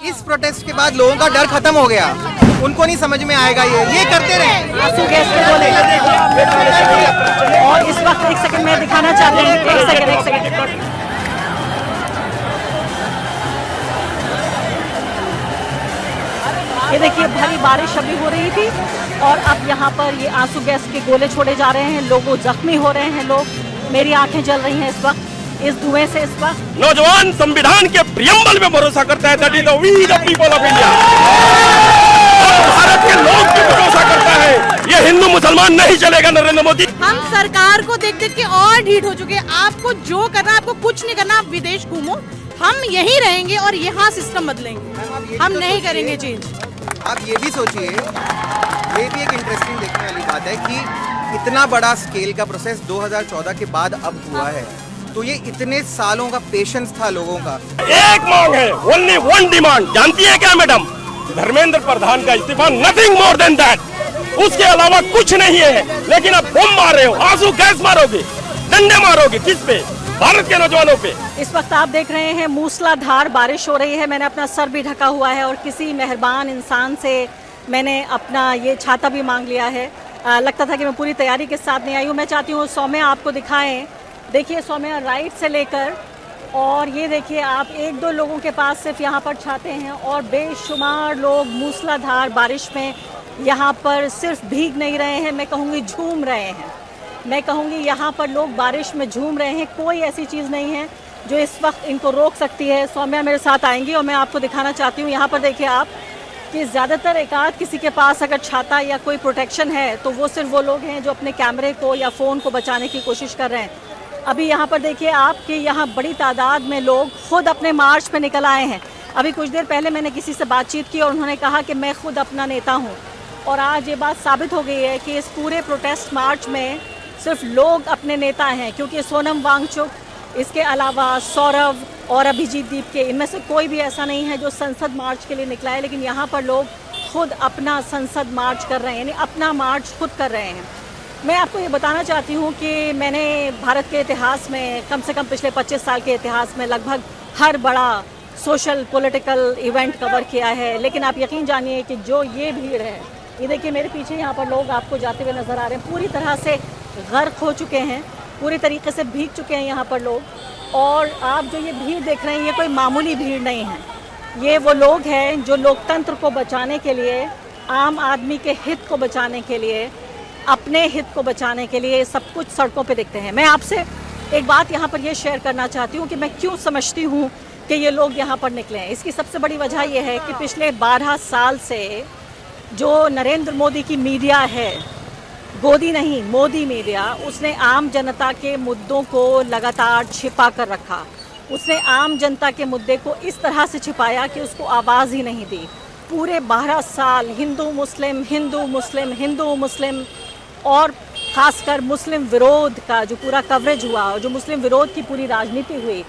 इस प्रोटेस्ट के बाद लोगों का डर खत्म हो गया, उनको नहीं समझ में आएगा ये करते रहे। आंसू गैस के गोले। और इस वक्त एक सेकंड में दिखाना चाहते हैं, एक सेकंड। ये देखिए भारी बारिश अभी हो रही थी और अब यहाँ पर ये आंसू गैस के गोले छोड़े जा रहे हैं, लोग जख्मी हो रहे हैं, लोग मेरी आंखें जल रही हैं इस वक्त इस धुएं से। इस वक्त नौजवान संविधान के प्रियम्बल में भरोसा करता है, that is the we the people of India. Bharat के लोग भी भरोसा करता है, ये हिंदू मुसलमान नहीं चलेगा नरेंद्र मोदी। हम सरकार को देख देख के और ढीठ हो चुके हैं। आपको जो करना, आपको कुछ नहीं करना, आप विदेश घूमो, हम यहीं रहेंगे और यहाँ सिस्टम बदलेंगे, हम नहीं करेंगे चेंज। आप ये भी सोचिए, ये भी एक इंटरेस्टिंग देखने वाली बात है कि इतना बड़ा स्केल का प्रोसेस 2014 के बाद अब हुआ है, तो ये इतने सालों का पेशेंस था लोगों का। एक मांग है, ओनली वन डिमांड, जानती है क्या मैडम? धर्मेंद्र प्रधान का इस्तीफा, नथिंग मोर देन दैट। उसके अलावा कुछ नहीं है। लेकिन अब बम मार रहे हो, आंसू गैस मारोगे, डंडे मारोगे, किस पे? भारत के नौजवानों पे। इस वक्त आप देख रहे हैं मूसलाधार बारिश हो रही है। मैंने अपना सर भी ढका हुआ है और किसी मेहरबान इंसान से मैंने अपना ये छाता भी मांग लिया है। लगता था कि मैं पूरी तैयारी के साथ नहीं आई हूँ। मैं चाहती हूँ सौम्या आपको दिखाएं। देखिए सौम्या, राइट से लेकर और ये देखिए आप एक दो लोगों के पास सिर्फ यहाँ पर छाते हैं और बेशुमार लोग मूसलाधार बारिश में यहाँ पर सिर्फ भीग नहीं रहे हैं, मैं कहूँगी झूम रहे हैं। मैं कहूँगी यहाँ पर लोग बारिश में झूम रहे हैं। कोई ऐसी चीज़ नहीं है जो इस वक्त इनको रोक सकती है। सौम्या मेरे साथ आएंगी और मैं आपको दिखाना चाहती हूँ। यहाँ पर देखिए आप कि ज़्यादातर एकाध किसी के पास अगर छाता या कोई प्रोटेक्शन है तो वो सिर्फ वो लोग हैं जो अपने कैमरे को या फ़ोन को बचाने की कोशिश कर रहे हैं। अभी यहाँ पर देखिए आप कि यहाँ बड़ी तादाद में लोग खुद अपने मार्च पे निकल आए हैं। अभी कुछ देर पहले मैंने किसी से बातचीत की और उन्होंने कहा कि मैं खुद अपना नेता हूँ और आज ये बात साबित हो गई है कि इस पूरे प्रोटेस्ट मार्च में सिर्फ लोग अपने नेता हैं, क्योंकि सोनम वांगचुक, इसके अलावा सौरभ और अभिजीत दीपके, इनमें से कोई भी ऐसा नहीं है जो संसद मार्च के लिए निकला है। लेकिन यहाँ पर लोग खुद अपना संसद मार्च कर रहे हैं, यानी अपना मार्च खुद कर रहे हैं। मैं आपको ये बताना चाहती हूँ कि मैंने भारत के इतिहास में कम से कम पिछले 25 साल के इतिहास में लगभग हर बड़ा सोशल पॉलिटिकल इवेंट कवर किया है, लेकिन आप यकीन जानिए कि जो ये भीड़ है, ये देखिए मेरे पीछे यहाँ पर लोग आपको जाते हुए नज़र आ रहे हैं, पूरी तरह से गर्क हो चुके हैं, पूरी तरीके से भीग चुके हैं यहाँ पर लोग। और आप जो ये भीड़ देख रहे हैं ये कोई मामूली भीड़ नहीं है, ये वो लोग हैं जो लोकतंत्र को बचाने के लिए, आम आदमी के हित को बचाने के लिए, अपने हित को बचाने के लिए सब कुछ सड़कों पे दिखते हैं। मैं आपसे एक बात यहाँ पर ये शेयर करना चाहती हूँ कि मैं क्यों समझती हूँ कि ये लोग यहाँ पर निकले हैं। इसकी सबसे बड़ी वजह यह है कि पिछले 12 साल से जो नरेंद्र मोदी की मीडिया है, गोदी नहीं मोदी मीडिया, उसने आम जनता के मुद्दों को लगातार छिपा कर रखा। उसने आम जनता के मुद्दे को इस तरह से छिपाया कि उसको आवाज़ ही नहीं दी। पूरे 12 साल हिंदू मुस्लिम हिंदू मुस्लिम हिंदू मुस्लिम और ख़ासकर मुस्लिम विरोध का जो पूरा कवरेज हुआ और जो मुस्लिम विरोध की पूरी राजनीति हुई,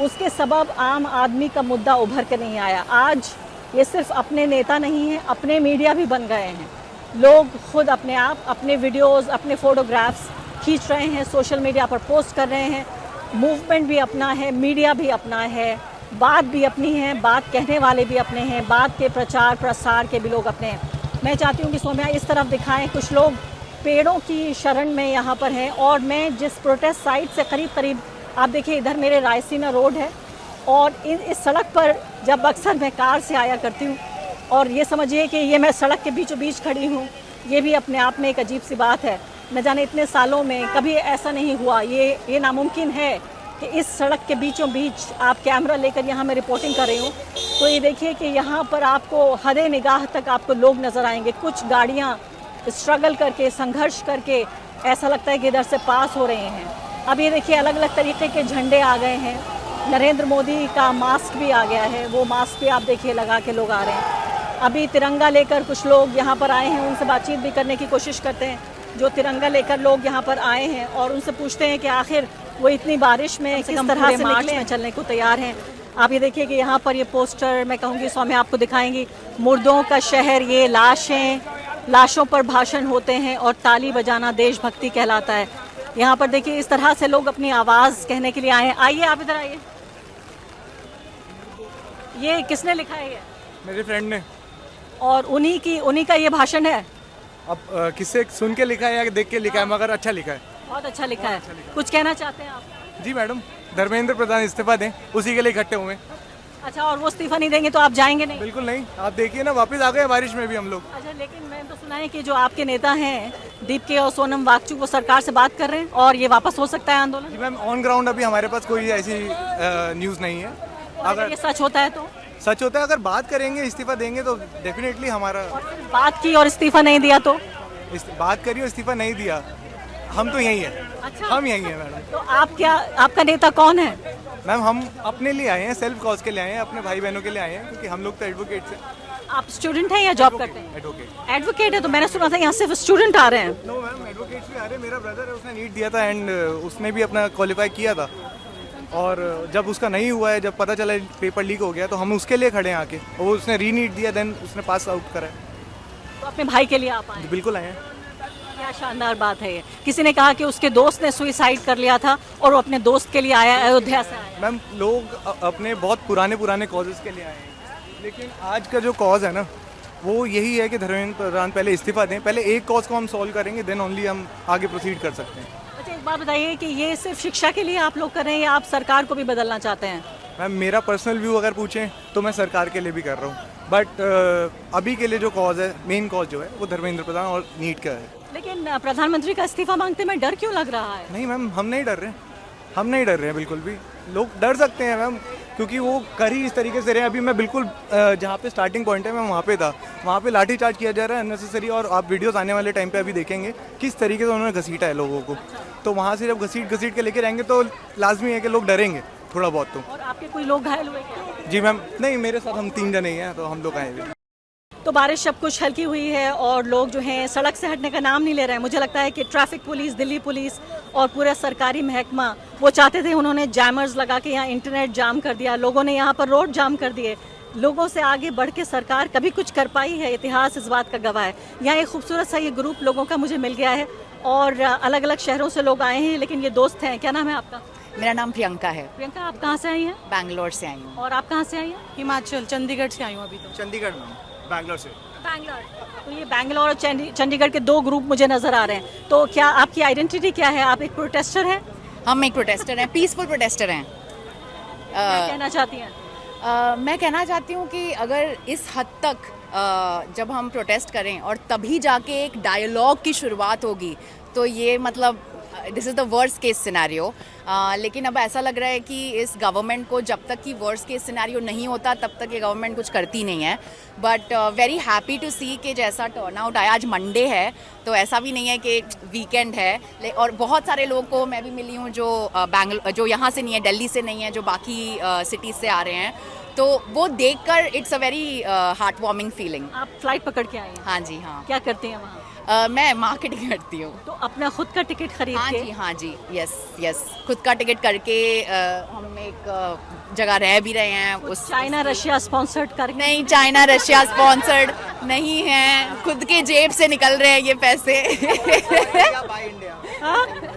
उसके सबब आम आदमी का मुद्दा उभर के नहीं आया। आज ये सिर्फ अपने नेता नहीं हैं, अपने मीडिया भी बन गए हैं। लोग खुद अपने आप अपने वीडियोस, अपने फ़ोटोग्राफ्स खींच रहे हैं, सोशल मीडिया पर पोस्ट कर रहे हैं। मूवमेंट भी अपना है, मीडिया भी अपना है, बात भी अपनी है, बात कहने वाले भी अपने हैं, बात के प्रचार प्रसार के भी लोग अपने हैं। मैं चाहती हूँ कि सौम्या इस तरफ दिखाएं, कुछ लोग पेड़ों की शरण में यहाँ पर हैं और मैं जिस प्रोटेस्ट साइट से करीब आप देखिए इधर मेरे रायसीना रोड है और इस सड़क पर जब अक्सर मैं कार से आया करती हूँ और ये समझिए कि ये मैं सड़क के बीचों बीच खड़ी हूँ, ये भी अपने आप में एक अजीब सी बात है। न जाने इतने सालों में कभी ऐसा नहीं हुआ, ये नामुमकिन है कि इस सड़क के बीचों बीच आप कैमरा लेकर यहाँ मैं रिपोर्टिंग कर रही हूँ। तो ये देखिए कि यहाँ पर आपको हदे निगाह तक आपको लोग नज़र आएंगे। कुछ गाड़ियाँ स्ट्रगल करके, संघर्ष करके ऐसा लगता है कि इधर से पास हो रहे हैं। अब ये देखिए अलग अलग तरीके के झंडे आ गए हैं, नरेंद्र मोदी का मास्क भी आ गया है, वो मास्क भी आप देखिए लगा के लोग आ रहे हैं। अभी तिरंगा लेकर कुछ लोग यहाँ पर आए हैं, उनसे बातचीत भी करने की कोशिश करते हैं। जो तिरंगा लेकर लोग यहाँ पर आए हैं और उनसे पूछते हैं कि आखिर वो इतनी बारिश में किस तरह से मार्च में चलने को तैयार हैं। आप ये देखिए कि यहाँ पर ये पोस्टर मैं कहूँगी सौम्या आपको दिखाएंगी, मुर्दों का शहर, ये लाशें, लाशों पर भाषण होते हैं और ताली बजाना देशभक्ति कहलाता है। यहाँ पर देखिए इस तरह से लोग अपनी आवाज़ कहने के लिए आए हैं। आइए आप इधर आइए। ये किसने लिखा है? मेरे फ्रेंड ने। और उन्हीं का ये भाषण है? अब किससे सुन के लिखा है या देख के लिखा है, मगर अच्छा लिखा है। बहुत अच्छा लिखा है। कुछ कहना चाहते हैं आप? जी मैडम, धर्मेंद्र प्रधान इस्तीफा दें, उसी के लिए इकट्ठे हुए हैं। अच्छा, और वो इस्तीफा नहीं देंगे तो आप जाएंगे नहीं? बिल्कुल नहीं, आप देखिए ना, वापस आ गए बारिश में भी हम लोग। अच्छा, लेकिन मैंने तो सुना है कि जो आपके नेता हैं दीपके और सोनम वांगचुक, वो सरकार से बात कर रहे हैं और ये वापस हो सकता है आंदोलन? जी मैम, ऑन ग्राउंड अभी हमारे पास कोई ऐसी न्यूज़ नहीं है। अगर ये सच होता है तो? सच होता है, अगर बात करेंगे, इस्तीफा देंगे तो डेफिनेटली हमारा। और फिर बात की और इस्तीफा नहीं दिया तो? बात करिए, इस्तीफा नहीं दिया, हम तो यहीं हैं। अच्छा, हम यहीं हैं मैडम। तो आपका नेता कौन है? मैम, हम अपने लिए आए हैं, सेल्फ कॉज के लिए आए हैं, अपने भाई बहनों के लिए आए हैं, क्योंकि हम लोग तो एडवोकेट हैं। आप स्टूडेंट हैं या जॉब करते हैं? एडवोकेट। एडवोकेट है, तो मैंने सुना था यहाँ सिर्फ स्टूडेंट आ रहे हैं। नो मैम, एडवोकेट्स भी आ रहे हैं। मेरा ब्रदर है, उसने नीट दिया था एंड उसने भी अपना क्वालिफाई किया था, और जब उसका नहीं हुआ है, जब पता चला पेपर लीक हो गया, तो हम उसके लिए खड़े हैं आके, और वो उसने री नीट दिया, देन उसने पास आउट करा है। तो अपने भाई के लिए आप आए? बिल्कुल आए हैं। क्या शानदार बात है ये। किसी ने कहा कि उसके दोस्त ने सुसाइड कर लिया था और वो अपने दोस्त के लिए आया, अयोध्या से आया। मैम, लोग अपने बहुत पुराने कॉजेज़ के लिए आए हैं, लेकिन आज का जो कॉज है ना, वो यही है कि धर्मेंद्र प्रधान पहले इस्तीफा दें। पहले एक कॉज को हम सॉल्व करेंगे, देन ओनली हम आगे प्रोसीड कर सकते हैं। अच्छा, एक बात बताइए कि ये सिर्फ शिक्षा के लिए आप लोग कर रहे हैं या आप सरकार को भी बदलना चाहते हैं? मैम, मेरा पर्सनल व्यू अगर पूछें तो मैं सरकार के लिए भी कर रहा हूँ, बट अभी के लिए जो कॉज है, मेन कॉज जो है, वो धर्मेंद्र प्रधान और नीट का है। लेकिन प्रधानमंत्री का इस्तीफा मांगते में डर क्यों लग रहा है? नहीं मैम, हम नहीं डर रहे, हम नहीं डर रहे हैं बिल्कुल भी। लोग डर सकते हैं मैम, क्योंकि वो कर ही इस तरीके से रहे हैं। अभी मैं बिल्कुल जहाँ पे स्टार्टिंग पॉइंट है, मैं वहाँ पे था, वहाँ पे लाठीचार्ज किया जा रहा है अननेसेसरी, और आप वीडियोस आने वाले टाइम पे अभी देखेंगे किस तरीके से उन्होंने घसीटा है लोगों को। तो वहाँ से जब घसीट के लेके जाएंगे तो लाजमी है कि लोग डरेंगे थोड़ा बहुत। तो और आपके कोई लोग घायल हुए क्या? जी मैम, नहीं, मेरे साथ हम 3 जने ही हैं, तो हम लोग आए हुए। तो बारिश अब कुछ हल्की हुई है और लोग जो हैं सड़क से हटने का नाम नहीं ले रहे हैं। मुझे लगता है कि ट्रैफिक पुलिस, दिल्ली पुलिस और पूरा सरकारी महकमा, वो चाहते थे, उन्होंने जैमर्स लगा के यहाँ इंटरनेट जाम कर दिया, लोगों ने यहाँ पर रोड जाम कर दिए। लोगों से आगे बढ़ के सरकार कभी कुछ कर पाई है? इतिहास इस बात का गवाह है। यहाँ एक खूबसूरत सा ये ग्रुप लोगों का मुझे मिल गया है और अलग अलग शहरों से लोग आए हैं, लेकिन ये दोस्त हैं। क्या नाम है आपका? मेरा नाम प्रियंका है। प्रियंका, आप कहाँ से आई हैं? बैंगलोर से आई हूँ। और आप कहाँ से आई हैं? हिमाचल, चंडीगढ़ से आई हूँ अभी तो। चंडीगढ़ में, बैंगलोर से। बैंगलोर। तो ये बैंगलोर और चंडीगढ़ के 2 ग्रुप मुझे नजर आ रहे हैं। तो क्या आपकी आइडेंटिटी क्या है? आप एक प्रोटेस्टर हैं? हम एक प्रोटेस्टर हैं, पीसफुल प्रोटेस्टर हैं। क्या कहना चाहती हैं? मैं कहना चाहती हूँ कि अगर इस हद तक जब हम प्रोटेस्ट करें और तभी जाके एक डायलॉग की शुरुआत होगी, तो ये मतलब this is the worst case scenario. लेकिन अब ऐसा लग रहा है कि इस गवर्नमेंट को जब तक कि वर्स्ट केस सिनेरियो नहीं होता तब तक ये गवर्नमेंट कुछ करती नहीं है। बट वेरी हैप्पी टू सी कि जैसा टर्नआउट आया, आज मंडे है तो ऐसा भी नहीं है कि वीकेंड है। और बहुत सारे लोगों को मैं भी मिली हूँ जो यहाँ से नहीं है, दिल्ली से नहीं है, जो बाकी सिटीज़ से आ रहे हैं। तो वो देखकर it's a very heart warming feeling. आप फ्लाइट पकड़ के आए हैं? हाँ जी, हाँ। क्या करते हैं वहाँ? मैं मार्केटिंग करती हूँ। तो अपना खुद का टिकट खरीद के? हाँ जी, यस, खुद का टिकट करके हम एक जगह रह भी रहे हैं। उस चाइना रशिया स्पॉन्सर्ड करके? नहीं, चाइना रशिया स्पॉन्सर्ड नहीं है, खुद के जेब से निकल रहे हैं ये पैसे।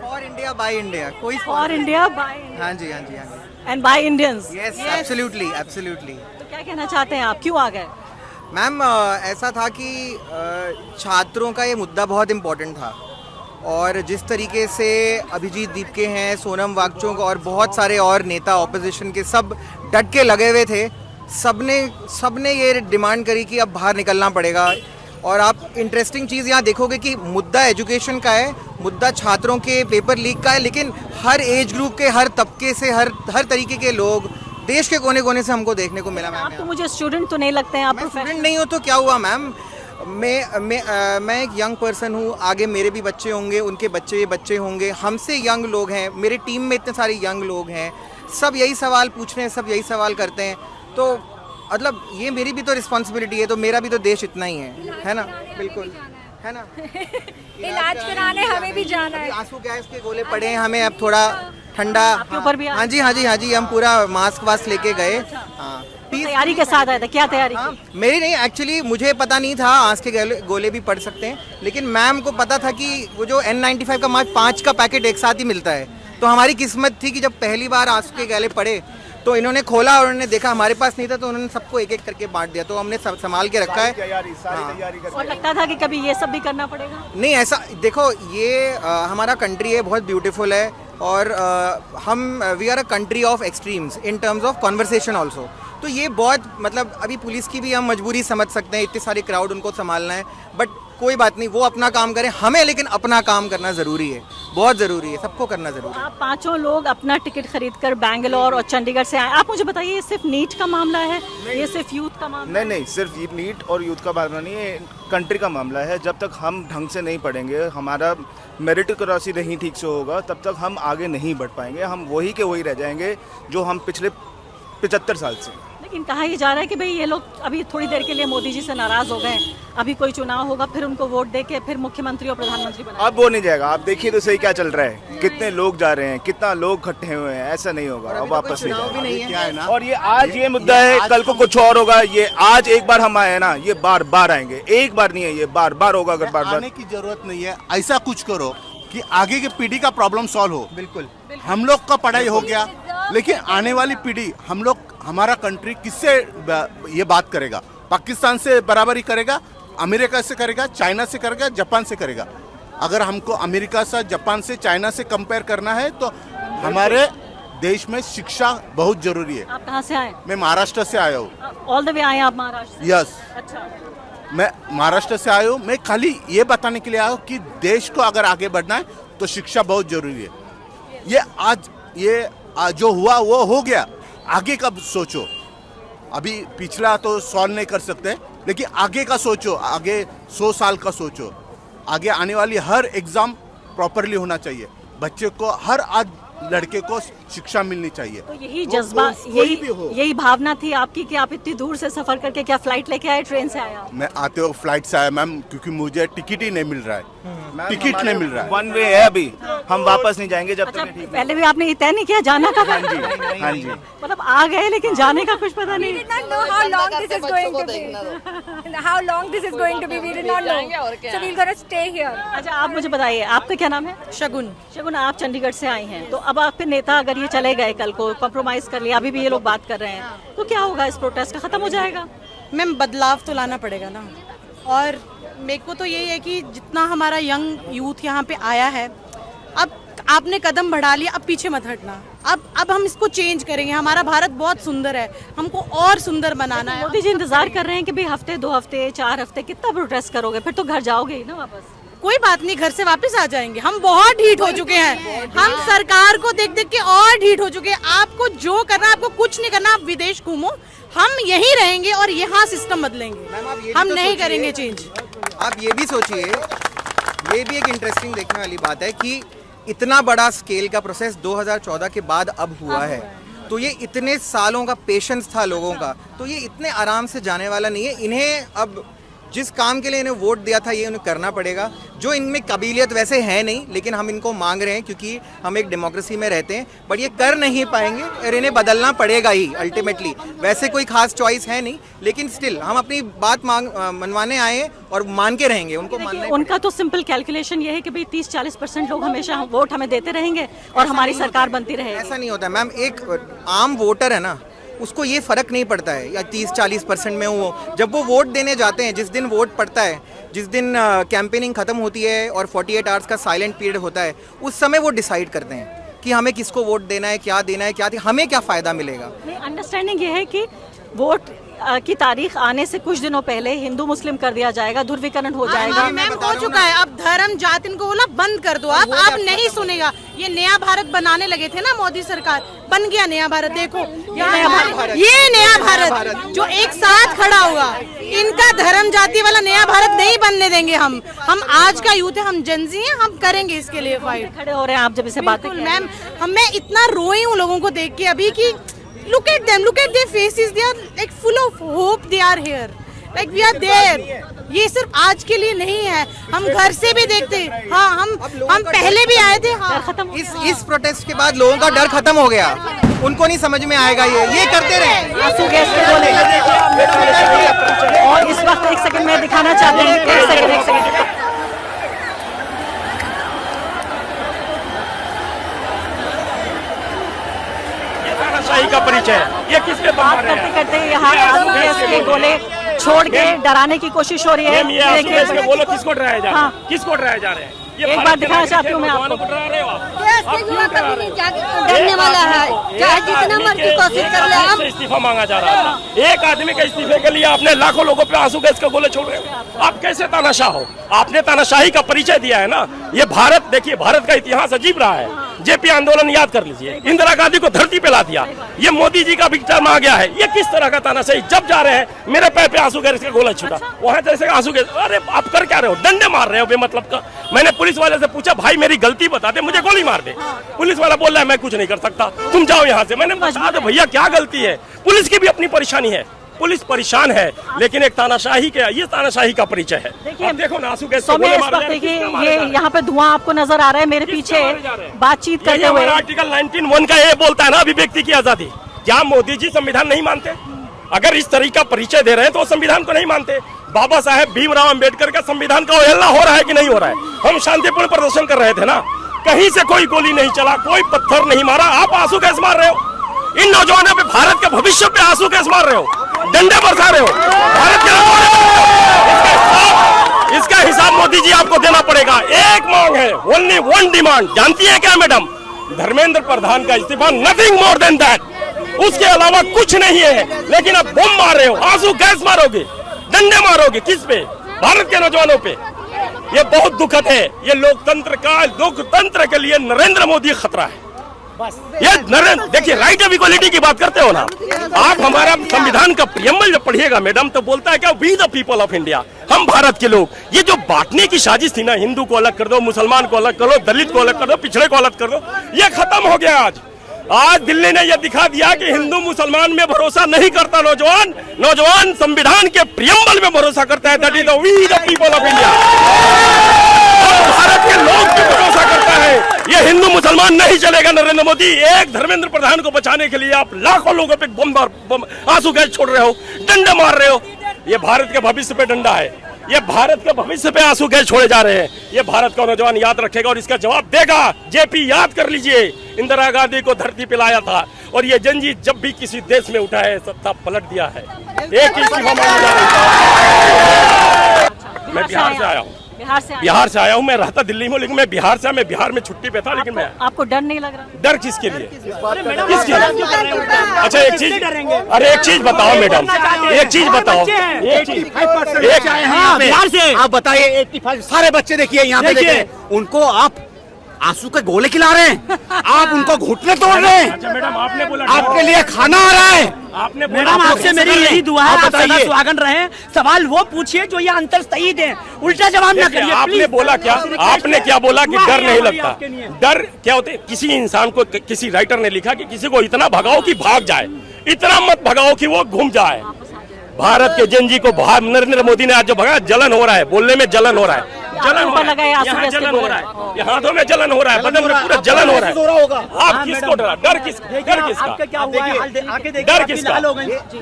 फॉर इंडिया बाय इंडिया, कोई फॉर इंडिया बाय इंडिया। हाँ जी, हाँ जी, हाँ जी। And by Indians? Yes, absolutely, absolutely. तो क्या कहना चाहते हैं आप, क्यों आ गए? मैम, ऐसा था कि छात्रों का ये मुद्दा बहुत इम्पोर्टेंट था, और जिस तरीके से अभिजीत दीपके हैं, सोनम वांगचुक और बहुत सारे और नेता ऑपोजिशन के सब डट के लगे हुए थे, सबने ये डिमांड करी कि अब बाहर निकलना पड़ेगा। और आप इंटरेस्टिंग चीज़ यहाँ देखोगे कि मुद्दा एजुकेशन का है, मुद्दा छात्रों के पेपर लीक का है, लेकिन हर एज ग्रुप के, हर तबके से, हर तरीके के लोग देश के कोने कोने से हमको देखने को मिला। मैम, आप तो मुझे स्टूडेंट तो नहीं लगते हैं। आप स्टूडेंट नहीं हो तो क्या हुआ मैम, मैं एक यंग पर्सन हूँ, आगे मेरे भी बच्चे होंगे, उनके बच्चे होंगे, हमसे यंग लोग हैं, मेरे टीम में इतने सारे यंग लोग हैं, सब यही सवाल पूछ रहे हैं, सब यही सवाल करते हैं। तो मतलब ये मेरी भी तो रिस्पॉन्सिबिलिटी है, तो मेरा भी तो देश इतना ही है ना? बिल्कुल, है ना? इलाज कराने हमें भी जाना है। आंसू गैस के गोले पड़े हैं हमें, अब थोड़ा ठंडा। ऊपर भी? हाँ जी, हम पूरा मास्क वास्क लेके गए। हाँ, तैयारी के साथ आए थे? क्या तैयारी की? मेरी नहीं, एक्चुअली मुझे पता नहीं था आंस के गोले भी पड़ सकते हैं, लेकिन मैम को पता था कि वो जो N95 का मास्क 5 का पैकेट एक साथ ही मिलता है। तो हमारी किस्मत थी कि जब पहली बार आंसू के गले पड़े तो इन्होंने खोला और उन्होंने देखा हमारे पास नहीं था, तो उन्होंने सबको एक एक करके बांट दिया, तो हमने संभाल के रखा है। और लगता था कि कभी ये सब भी करना पड़ेगा? नहीं, ऐसा देखो, ये हमारा कंट्री है, बहुत ब्यूटीफुल है, और हम we are a country of extremes in terms of conversation also. तो ये बहुत मतलब अभी पुलिस की भी हम मजबूरी समझ सकते हैं, इतने सारे क्राउड उनको संभालना है, बट कोई बात नहीं, वो अपना काम करें, हमें लेकिन अपना काम करना ज़रूरी है, बहुत ज़रूरी है, सबको करना ज़रूरी है। आप पांचों लोग अपना टिकट खरीदकर बैंगलोर और चंडीगढ़ से आए। आप मुझे बताइए, ये सिर्फ नीट का मामला है, ये सिर्फ यूथ का मामला? नहीं, सिर्फ नीट और यूथ का मामला नहीं है, कंट्री का मामला है। जब तक हम ढंग से नहीं पढ़ेंगे, हमारा मेरिटोक्रेसी नहीं ठीक से होगा, तब तक हम आगे नहीं बढ़ पाएंगे। हम वही के वही रह जाएंगे जो हम पिछले 75 साल से। लेकिन कहा ये जा रहा है कि भाई ये लोग अभी थोड़ी देर के लिए मोदी जी से नाराज हो गए, अभी कोई चुनाव होगा, फिर उनको वोट देके फिर मुख्यमंत्री और प्रधानमंत्री बनाएंगे। अब वो नहीं जाएगा। आप देखिए तो सही क्या चल रहा है, कितने लोग जा रहे हैं, कितना लोग इकट्ठे हुए हैं, ऐसा नहीं होगा। अब वापस नहीं जाएगा। और ये आज ये मुद्दा है, कल को कुछ और होगा। ये आज एक बार हम आए ना, ये बार बार आएंगे, एक बार नहीं है, ये बार बार होगा। अगर बार बार आने की जरूरत नहीं है, ऐसा कुछ करो कि आगे की पीढ़ी का प्रॉब्लम सॉल्व हो। बिल्कुल, हम लोग का पढ़ाई हो गया, लेकिन आने वाली पीढ़ी, हम लोग, हमारा कंट्री किससे ये बात करेगा? पाकिस्तान से बराबरी करेगा, अमेरिका से करेगा, चाइना से करेगा, जापान से करेगा? अगर हमको अमेरिका से, जापान से, चाइना से कंपेयर करना है तो हमारे देश में शिक्षा बहुत जरूरी है। आप कहाँ से आए? मैं महाराष्ट्र से आया हूँ। ऑल द वे आए आप महाराष्ट्र? यस। अच्छा, मैं महाराष्ट्र से आया हूँ। मैं खाली ये बताने के लिए आया हूँ कि देश को अगर आगे बढ़ना है तो शिक्षा बहुत जरूरी है। ये आज जो हुआ वो हो गया, आगे का सोचो। अभी पिछला तो सॉल्व नहीं कर सकते, लेकिन आगे का सोचो, आगे 100 साल का सोचो। आगे आने वाली हर एग्जाम प्रॉपरली होना चाहिए, बच्चे को, हर आज लड़के को शिक्षा मिलनी चाहिए। तो यही जज्बा, यही भावना थी आपकी कि आप इतनी दूर से सफर करके, क्या फ्लाइट लेके आए, ट्रेन से आया? मैं आते हो फ्लाइट से आया मैम, क्योंकि मुझे टिकट ही नहीं मिल रहा है। टिकट नहीं मिल रहा है, वन वे है अभी, हम वापस नहीं जाएंगे जब अच्छा, तक ठीक। पहले भी आपने ये तय नहीं किया जाना कब है? हाँ जी। मतलब आ गए लेकिन जाने का कुछ पता नहीं। how long this is going to be. How long this is going to be, we did not know. So we're going to stay here. अच्छा, आप मुझे बताइए, आपका क्या नाम है? शगुन। शगुन, आप चंडीगढ़ से आई हैं, तो अब आपके नेता अगर ये चले गए, कल को कॉम्प्रोमाइज कर लिया, अभी भी ये लोग बात कर रहे हैं, तो क्या होगा? इस प्रोटेस्ट का खत्म हो जाएगा? मैम, बदलाव तो लाना पड़ेगा ना। और मेरे को तो यही है कि जितना हमारा यंग यूथ यहाँ पे आया है, अब आपने कदम बढ़ा लिया, अब पीछे मत हटना। अब हम इसको चेंज करेंगे। हमारा भारत बहुत सुंदर है, हमको और सुंदर बनाना है। मोदी जी इंतजार कर रहे हैं कि भाई हफ्ते, 2 हफ्ते, 4 हफ्ते कितना प्रोटेस्ट करोगे? फिर तो घर जाओगे ही ना वापस। कोई बात नहीं, घर से वापस आ जाएंगे। हम बहुत ढीठ हो चुके हैं, हम सरकार को देख देख के और ढीठ हो चुके हैं। आपको जो करना है, आपको कुछ नहीं करना, आप विदेश घूमो, हम यहीं रहेंगे और यहाँ सिस्टम बदलेंगे। हम नहीं करेंगे चेंज। आप ये भी सोचिए, ये भी एक इंटरेस्टिंग देखने वाली बात है कि इतना बड़ा स्केल का प्रोसेस 2014 के बाद अब हुआ है, तो ये इतने सालों का पेशेंस था लोगों का, तो ये इतने आराम से जाने वाला नहीं है। इन्हें अब जिस काम के लिए इन्हें वोट दिया था, ये उन्हें करना पड़ेगा। जो इनमें काबिलियत वैसे है नहीं, लेकिन हम इनको मांग रहे हैं क्योंकि हम एक डेमोक्रेसी में रहते हैं, पर ये कर नहीं पाएंगे और इन्हें बदलना पड़ेगा ही अल्टीमेटली। वैसे कोई खास चॉइस है नहीं, लेकिन स्टिल हम अपनी बात मनवाने आए हैं और मान के रहेंगे, उनको मानना ही उनका तो सिंपल कैलकुलेशन ये है कि भाई 30-40% लोग हमेशा वोट हमें देते रहेंगे और हमारी सरकार बनती रहेगी। ऐसा नहीं होता मैम। एक आम वोटर है ना, उसको ये फर्क नहीं पड़ता है या 30-40% में वो, जब वो वोट देने जाते हैं, जिस दिन वोट पड़ता है, जिस दिन कैंपेनिंग खत्म होती है और 48 आवर्स का साइलेंट पीरियड होता है, उस समय वो डिसाइड करते हैं कि हमें किसको वोट देना है, क्या देना है, क्या हमें क्या फ़ायदा मिलेगा। अंडरस्टैंडिंग ये है कि वोट की तारीख आने से कुछ दिनों पहले हिंदू मुस्लिम कर दिया जाएगा, ध्रुवीकरण हो जाएगा। मैम, हो चुका है। अब धर्म जाति इनको बोला बंद कर दो। अब नहीं सुनेगा। ये नया भारत बनाने लगे थे ना मोदी सरकार, बन गया नया भारत। देखो ये नया भारत जो एक साथ खड़ा हुआ, इनका धर्म जाति वाला नया भारत नहीं बनने देंगे हम। आज का यूथ है, हम जनजी हैं, हम करेंगे इसके लिए फाइट। खड़े हो रहे हैं आप जब इसे बात। मैम, मैं इतना रोई हूँ लोगों को देख के अभी की look at them, look at their faces, they are like full of hope, they are here, like we are there. ये सिर्फ आज के लिए नहीं है, हम घर से भी देखते हैं। हाँ, हम पहले भी आए थे। हाँ, इस प्रोटेस्ट के बाद लोगों का डर खत्म हो गया, उनको नहीं समझ में आएगा ये करते रहे। और इस वक्त 1 सेकंड में दिखाना चाहते हैं, 1 सेकंड। शाही का परिचय है? ये किसके दम मारे हैं? करते करते यहाँ आंसू गैस के गोले छोड़ के डराने की कोशिश हो रही है। ये आंसू गैस के गोले किसको डराया जा रहा है? किसको डराया जा रहे हैं? एक बार दिखाना चाहती हूँ मैं आपको। डरने वाला है, चाहे जितना मर्जी कोशिश कर ले। हम इस्तीफा मांगा जा रहा था, एक आदमी के इस्तीफे के लिए आपने लाखों लोगों पे आंसू गैस के गोले छोड़ रहे हो। आप कैसे तानाशाह हो? आपने तानाशाही का परिचय दिया है ना। ये भारत देखिए, भारत का इतिहास अजीब रहा है। जेपी आंदोलन याद कर लीजिए, इंदिरा गांधी को धरती पे ला दिया। ये मोदी जी का भी टर्म आ गया है। ये किस तरह का तानाशाही? जब जा रहे हैं मेरे पैर पे आंसू गैस का गोला छूटा, वहां जैसे आंसू गैस। अरे आप कर क्या रहे हो? डंडे मार रहे हो बेमतलब का। मैंने पुलिस वाले से पूछा, भाई मेरी गलती बता दे, मुझे गोली मार दे। पुलिस वाला बोल रहा है मैं कुछ नहीं कर सकता, तुम जाओ यहाँ से। मैंने बता दो भैया क्या गलती है? पुलिस की भी अपनी परेशानी है, पुलिस परेशान है, लेकिन एक तानाशाही के, ये तानाशाही का परिचय है। अब देखो ना आंसू गैस देखिए, ये यहाँ पे धुआं आपको नजर आ रहा है मेरे पीछे बातचीत करते हुए। आर्टिकल 19(1) का ये बोलता है ना अभिव्यक्ति की आजादी। क्या मोदी जी संविधान नहीं मानते? अगर इस तरीके का परिचय दे रहे हैं तो संविधान को नहीं मानते। बाबा साहेब भीमराव अंबेडकर का संविधान का अवहेलना हो रहा है कि नहीं हो रहा है? हम शांतिपूर्ण प्रदर्शन कर रहे थे ना, कहीं से कोई गोली नहीं चला, कोई पत्थर नहीं मारा। आप आंसू गैस मार रहे हो। इन नौजवानों पे, भारत के भविष्य पे आंसू गैस मार रहे हो, डंडे बरसा रहे हो। भारत के इसका हिसाब मोदी जी आपको देना पड़ेगा। एक मांग है, ओनली वन डिमांड, जानती है क्या मैडम? धर्मेंद्र प्रधान का इस्तीफा, नथिंग मोर देन दैट। उसके अलावा कुछ नहीं है। लेकिन अब बम मार रहे हो, आंसू गैस मारोगे, डंडे मारोगे, किस पे? भारत के नौजवानों पे। ये बहुत दुखद है। ये लोकतंत्र के लिए नरेंद्र मोदी खतरा है। ये नरेंद्र, देखिए राइट ऑफ इक्वालिटी की बात करते हो ना आप। हमारा संविधान का प्रियम्बल जब पढ़िएगा मैडम, तो बोलता है क्या? We the people of India, हम भारत के लोग। ये जो बांटने की साजिश थी ना, हिंदू को अलग कर दो, मुसलमान को अलग कर दो, दलित को अलग कर दो, पिछड़े को अलग कर दो, ये खत्म हो गया। आज दिल्ली ने यह दिखा दिया कि हिंदू मुसलमान में भरोसा नहीं करता नौजवान संविधान के प्रियम्बल में भरोसा करता है। That is the we the people of India. Bharat के लोग भी भरोसा करता है। ये हिंदू मुसलमान नहीं चलेगा। नरेंद्र मोदी, एक धर्मेंद्र प्रधान को बचाने के लिए आप लाखों लोगों पे बम आंसू गैस छोड़ रहे हो, डंडे मार रहे हो। ये भारत के भविष्य पे डंडा है। ये भारत के भविष्य पे आंसू गैस छोड़े जा रहे हैं। ये भारत का नौजवान याद रखेगा और इसका जवाब देगा। जेपी याद कर लीजिए, इंदिरा गांधी को धरती पे लाया था और ये जंजीर जब भी किसी देश में उठा है, सत्ता पलट दिया है। एक ही इस्तीफा मांगा जा रहा है। मैं बिहार से आया हूँ। बिहार से आया हूँ। मैं रहता दिल्ली में, लेकिन मैं बिहार से, मैं बिहार में छुट्टी पे था। लेकिन मैं, आपको डर नहीं लग रहा? डर किसके लिए? किसके लिए? अच्छा एक चीज, अरे एक चीज बताओ मैडम, एक चीज बताओ, बिहार से आप बताइए। 85 सारे बच्चे देखिए यहाँ पे, देखिए उनको आप आंसू के गोले खिला रहे हैं, आप उनको घुटने तोड़ रहे हैं। अच्छा मैडम, आपने बोला आपके लिए खाना आ रहा है। आपने मैडम आपसे मेरी यही दुआ है, आप सदा सुहागन रहे। सवाल वो पूछिए जो ये अंतर सही दें, उल्टा जवाब ना करिए। आपने बोला क्या? आपने क्या बोला कि डर नहीं लगता? डर क्या होते? किसी इंसान को, किसी राइटर ने लिखा कि किसी को इतना भगाओ कि भाग जाए, इतना मत भगाओ कि वो घूम जाए। भारत के जनजी को नरेंद्र मोदी ने आज जो भगाया, जलन हो रहा है, बोलने में जलन हो रहा है, जलन हो रहा है, यहाँ जलन हो रहा है, ये हाथों में जलन हो रहा है, बदन में पूरा जलन हो रहा है। आप किसको डरा? डर किसका? डर किसका?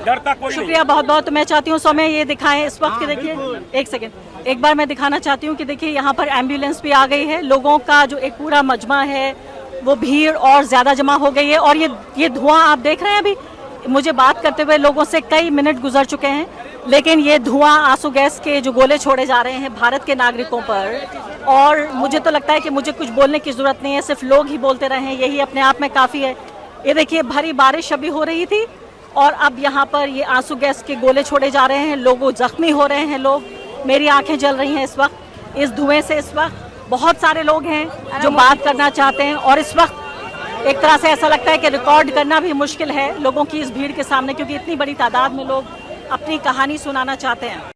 डरता कोई नहीं। शुक्रिया बहुत बहुत। मैं चाहती हूँ सौम्य ये दिखाएं इस वक्त के। देखिए एक सेकेंड, एक बार मैं दिखाना चाहती हूँ कि देखिए यहाँ पर एम्बुलेंस भी आ गई है। लोगों का जो एक पूरा मजमा है, वो भीड़ और ज्यादा जमा हो गई है। और ये धुआं आप देख रहे हैं। अभी मुझे बात करते हुए लोगों से कई मिनट गुजर चुके हैं, लेकिन ये धुआं, आंसू गैस के जो गोले छोड़े जा रहे हैं भारत के नागरिकों पर, और मुझे तो लगता है कि मुझे कुछ बोलने की जरूरत नहीं है, सिर्फ लोग ही बोलते रहे, यही अपने आप में काफ़ी है। ये देखिए भरी बारिश अभी हो रही थी और अब यहाँ पर ये आंसू गैस के गोले छोड़े जा रहे हैं, लोग जख्मी हो रहे हैं। लोग, मेरी आंखें जल रही हैं इस वक्त इस धुएं से। इस वक्त बहुत सारे लोग हैं जो बात करना चाहते हैं और इस वक्त एक तरह से ऐसा लगता है कि रिकॉर्ड करना भी मुश्किल है लोगों की इस भीड़ के सामने, क्योंकि इतनी बड़ी तादाद में लोग अपनी कहानी सुनाना चाहते हैं।